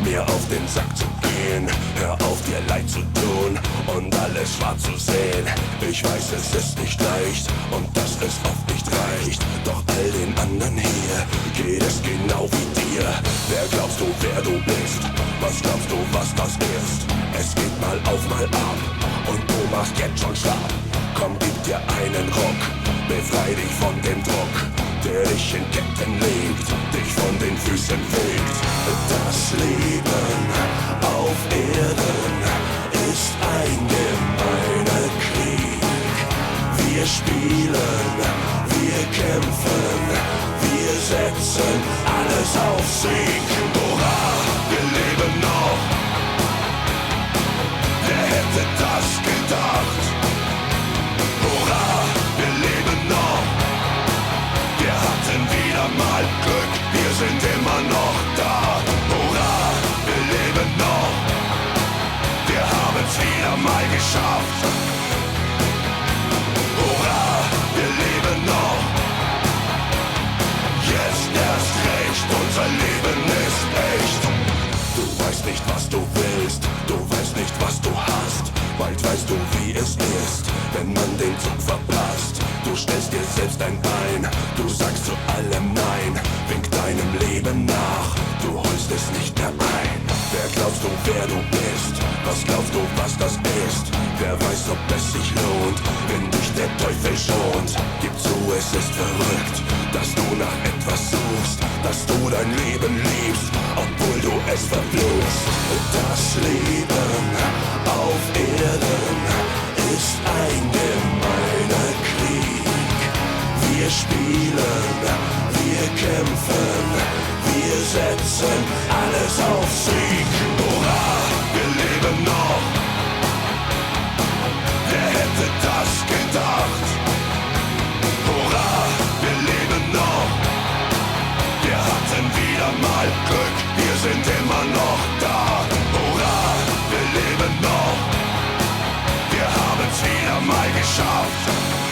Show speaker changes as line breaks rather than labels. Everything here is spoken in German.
mir auf den Sack zu gehen. Hör auf, dir leid zu tun und alles schwarz zu sehen. Ich weiß, es ist nicht leicht und dass es oft nicht reicht. Doch all den anderen hier geht es genau wie dir. Wer glaubst du, wer du bist? Was glaubst du, was das ist? Es geht mal auf, mal ab und du machst jetzt schon schlapp. Komm, gib dir einen Ruck, befrei dich von dem Druck, der dich in Ketten legt, dich von den Füßen fegt. Das Leben auf Erden ist ein gemeiner Krieg. Wir spielen, wir kämpfen, wir setzen alles auf Sieg. Hurra, wir leben noch. Wer hätte das gedacht? Hurra, wir leben noch. Wir hatten wieder mal Glück, wir sind immer noch da. Hurra, wir leben noch. Wir haben's wieder mal geschafft. Hurra, wir leben noch. Jetzt erst recht, unser Leben ist echt. Du weißt nicht, was du willst, du weißt nicht, was du hast. Bald weißt du, wie es ist, wenn man den Zug verpasst. Du stellst dir selbst ein Bein, du sagst zu allem Nein, wink deinem Leben nach, du holst es nicht mehr ein. Wer glaubst du, wer du bist? Was glaubst du, was das ist? Wer weiß, ob es sich lohnt, wenn dich der Teufel schont. Gib zu, es ist verrückt, dass du nach etwas suchst, dass du dein Leben liebst, obwohl du es verfluchst. Das Leben auf Erden ist ein gemeiner Krieg. Wir spielen, wir kämpfen, wir setzen alles auf Sieg. Hurra, wir leben noch. Wer hätte das gedacht? Hurra, wir leben noch. Wir hatten wieder mal Glück, wir sind immer noch da. Hurra, wir leben noch. Wir haben's wieder mal geschafft.